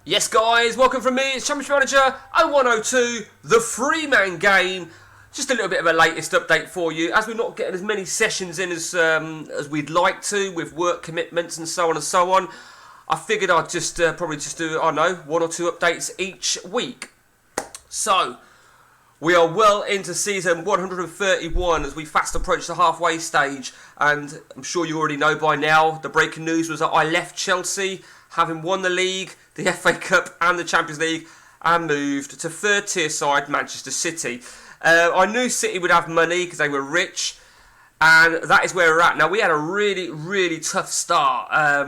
Yes, guys, welcome from me. It's Championship Manager 0102, the Freeman game. Just a little bit of a latest update for you, as we're not getting as many sessions in as we'd like to, with work commitments and so on and so on. I figured I'd just probably just do, I don't know, one or two updates each week. So, we are well into season 131 as we fast approach the halfway stage, and I'm sure you already know by now, the breaking news was that I left Chelsea, having won the league, the FA Cup and the Champions League, and moved to third tier side Manchester City. I knew City would have money because they were rich, and that is where we're at. Now, we had a really, really tough start. I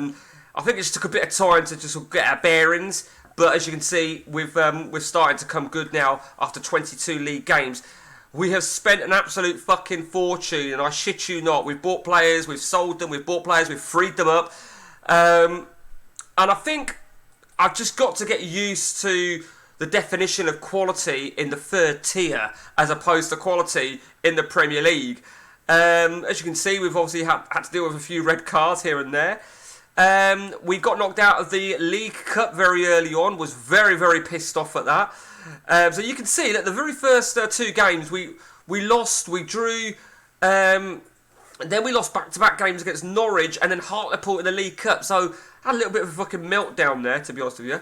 think it just took a bit of time to just get our bearings. But as you can see, we're starting to come good now after 22 league games. We have spent an absolute fucking fortune, and I shit you not. We've bought players, we've sold them, we've bought players, we've freed them up. And I think I've just got to get used to the definition of quality in the third tier as opposed to quality in the Premier League. As you can see, we've obviously had to deal with a few red cards here and there. We got knocked out of the League Cup very early on, was very, very pissed off at that. So you can see that the very first two games, we lost, we drew, and then we lost back-to-back games against Norwich and then Hartlepool in the League Cup. So I had a little bit of a fucking meltdown there, to be honest with you.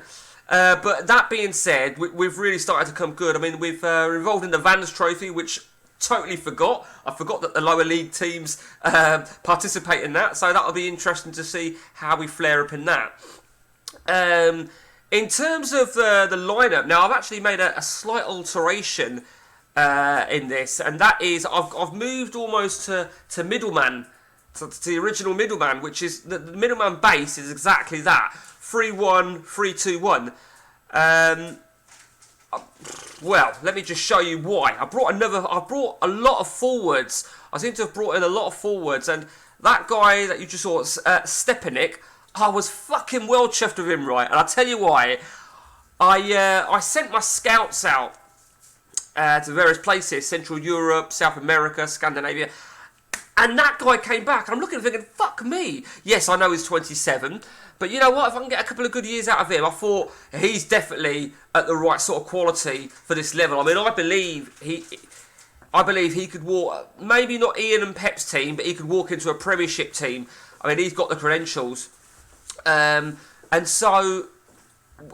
But that being said, we've really started to come good. I mean, we've involved in the Vans Trophy, which totally forgot. I forgot that the lower league teams participate in that, so that'll be interesting to see how we flare up in that. In terms of the lineup, now I've actually made a slight alteration in this, and that is I've moved almost to middleman, to the original middleman, which is the middleman base is exactly that 3-1, 3-2-1. Well, let me just show you why. I brought a lot of forwards. I seem to have brought in a lot of forwards, and that guy that you just saw, Stepanik, I was fucking well chuffed with him, right? And I'll tell you why. I sent my scouts out to various places, Central Europe, South America, Scandinavia, and that guy came back. And I'm looking and thinking, fuck me. Yes, I know he's 27, but you know what? If I can get a couple of good years out of him, I thought he's definitely at the right sort of quality for this level. I mean, I believe he could walk, maybe not Ian and Pep's team, but he could walk into a Premiership team. I mean, he's got the credentials. And so,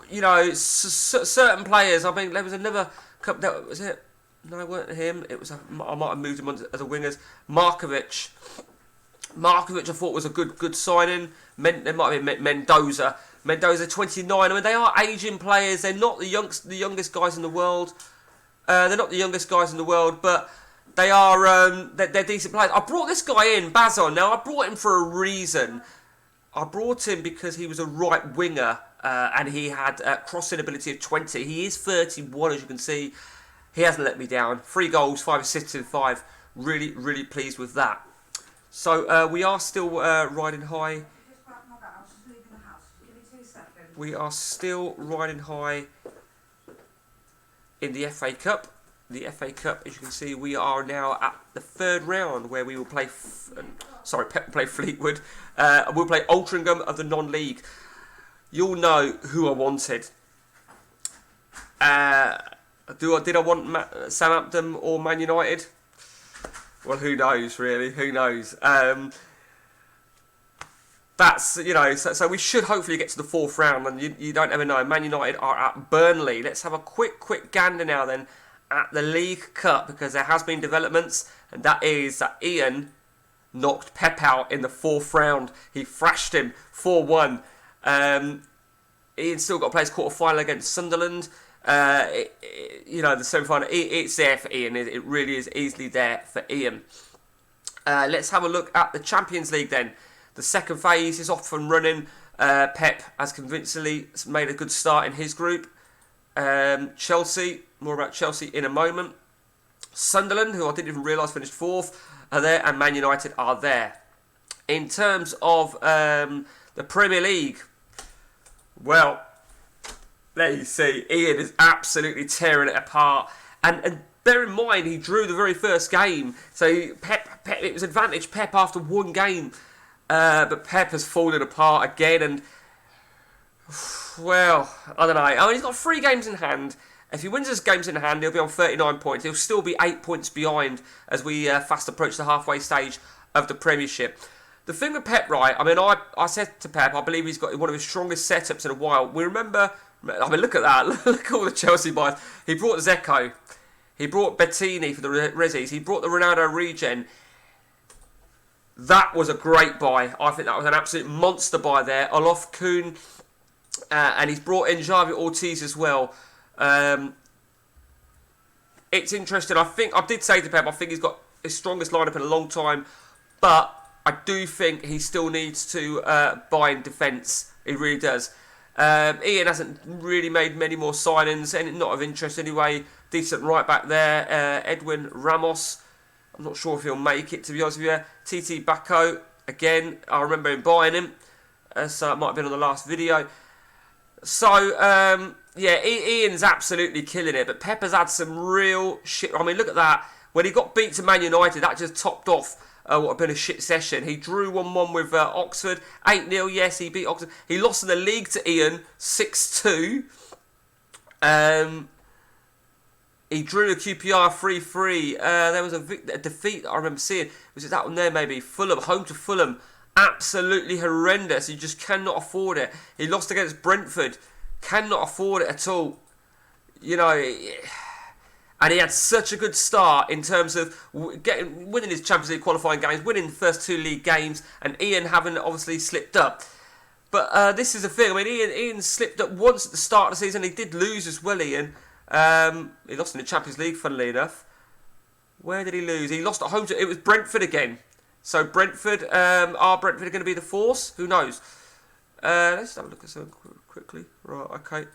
you know, certain players, I mean, there was another couple, was it? No, it wasn't him. It was, I might have moved him on as a wingers. Markovic, I thought was a good signing. There might have been Mendoza. Mendoza, 29. I mean, they are aging players. They're not the youngest guys in the world. But they are they're decent players. I brought this guy in, Bazon. Now, I brought him for a reason. I brought him because he was a right winger and he had a crossing ability of 20. He is 31, as you can see. He hasn't let me down. 3 goals, 5 assists in 5. Really, really pleased with that. So we are still riding high. We are still riding high in the FA Cup. The FA Cup, as you can see, we are now at the third round where we will play. Pep will play Fleetwood. We'll play Altrincham of the non-league. You'll know who I wanted. Did I want Southampton or Man United? Well, who knows, really? Who knows? That's, you know, so we should hopefully get to the fourth round, and you don't ever know. Man United are at Burnley. Let's have a quick gander now then at the League Cup, because there has been developments, and that is that Ian knocked Pep out in the fourth round. He thrashed him 4-1. Ian's still got to play his quarter-final against Sunderland. You know, the semi-final, it's there for Ian. It really is easily there for Ian. Let's have a look at the Champions League then. The second phase is off and running. Pep has convincingly made a good start in his group. Chelsea, more about Chelsea in a moment. Sunderland, who I didn't even realise finished 4th, are there, and Man United are there. In terms of the Premier League, well, there you see, Ian is absolutely tearing it apart. And bear in mind, he drew the very first game. So Pep, it was advantage Pep after one game. But Pep has fallen apart again. And Well, I don't know. I mean, he's got 3 games in hand. If he wins his games in hand, he'll be on 39 points. He'll still be 8 points behind as we fast approach the halfway stage of the Premiership. The thing with Pep, right, I mean, I said to Pep, I believe he's got one of his strongest setups in a while. We remember, I mean, look at that. Look at all the Chelsea boys. He brought Zeko. He brought Bettini for the Rezzies. He brought the Ronaldo regen. That was a great buy. I think that was an absolute monster buy there. Olof Kuhn, and he's brought in Javi Ortiz as well. It's interesting. I did say to Pep, I think he's got his strongest lineup in a long time, but I do think he still needs to buy in defence. He really does. Ian hasn't really made many more signings, and not of interest anyway. Decent right back there. Edwin Ramos. I'm not sure if he'll make it, to be honest with you. TT Bacco, again, I remember him buying him. So it might have been on the last video. So, yeah, Ian's absolutely killing it. But Pep has had some real shit. I mean, look at that. When he got beat to Man United, that just topped off what had been a shit session. He drew 1-1 with Oxford. 8-0, yes, he beat Oxford. He lost in the league to Ian, 6-2. He drew a QPR 3-3. There was a defeat that I remember seeing. Was it that one there maybe? Fulham, home to Fulham. Absolutely horrendous. You just cannot afford it. He lost against Brentford. Cannot afford it at all. You know, and he had such a good start in terms of winning his Champions League qualifying games, winning the first 2 league games, and Ian having obviously slipped up. But this is the thing. I mean, Ian slipped up once at the start of the season. He did lose as well, Ian. He lost in the Champions League, funnily enough. Where did he lose? He lost at home to... It was Brentford again. So Brentford... are Brentford going to be the force? Who knows? Let's have a look at something quickly. Right, okay.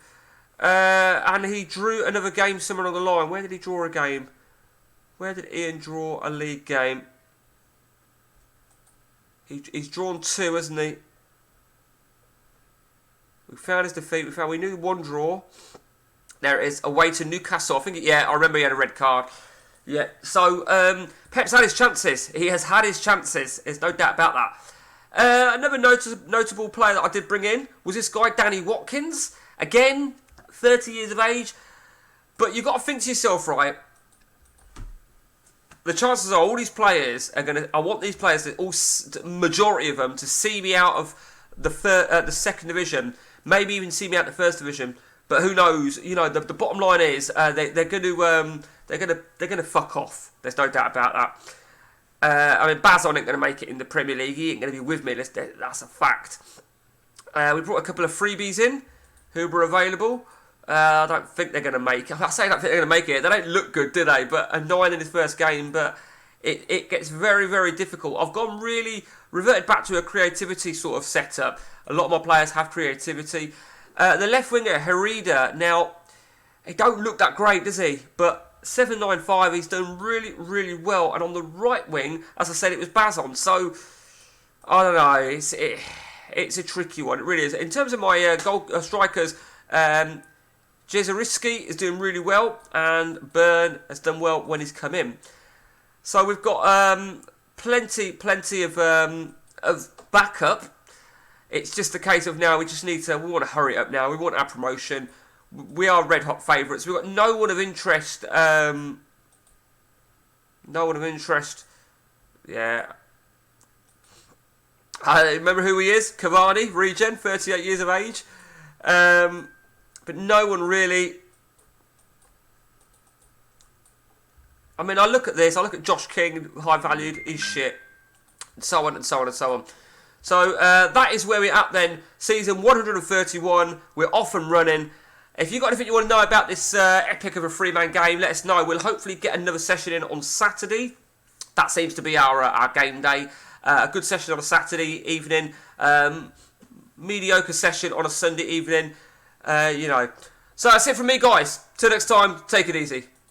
And he drew another game somewhere on the line. Where did he draw a game? Where did Ian draw a league game? He's drawn 2, hasn't he? We found his defeat. We knew 1 draw. There it is, away to Newcastle. I think, I remember he had a red card. Yeah, so Pep's had his chances. He has had his chances. There's no doubt about that. Another notable player that I did bring in was this guy, Danny Watkins. Again, 30 years of age. But you've got to think to yourself, right, the chances are all these players are going to... I want these players, majority of them, to see me out of the second division. Maybe even see me out the first division. But who knows? You know, the bottom line is they're going to fuck off. There's no doubt about that. I mean, Bazon ain't going to make it in the Premier League. He ain't going to be with me. That's a fact. We brought a couple of freebies in who were available. I don't think they're going to make it. I say I don't think they're going to make it. They don't look good, do they? But a 9 in his first game. But it gets very, very difficult. I've reverted back to a creativity sort of setup. A lot of my players have creativity. The left winger, Herida, now, he don't look that great, does he? But 795, he's done really, really well. And on the right wing, as I said, it was Bazon. So, I don't know, it's a tricky one, it really is. In terms of my strikers, Jezeriski is doing really well, and Byrne has done well when he's come in. So we've got plenty of backup. It's just a case of now we want to hurry it up now. We want our promotion. We are red hot favourites. We've got no one of interest. Yeah. I remember who he is. Cavani, regen, 38 years of age. But no one really... I mean, I look at this. I look at Josh King, high valued. He's shit. And so on and so on and so on. So that is where we're at then. Season 131. We're off and running. If you've got anything you want to know about this epic of a 3-man game, let us know. We'll hopefully get another session in on Saturday. That seems to be our game day. A good session on a Saturday evening. Mediocre session on a Sunday evening. So that's it from me, guys. Till next time, take it easy.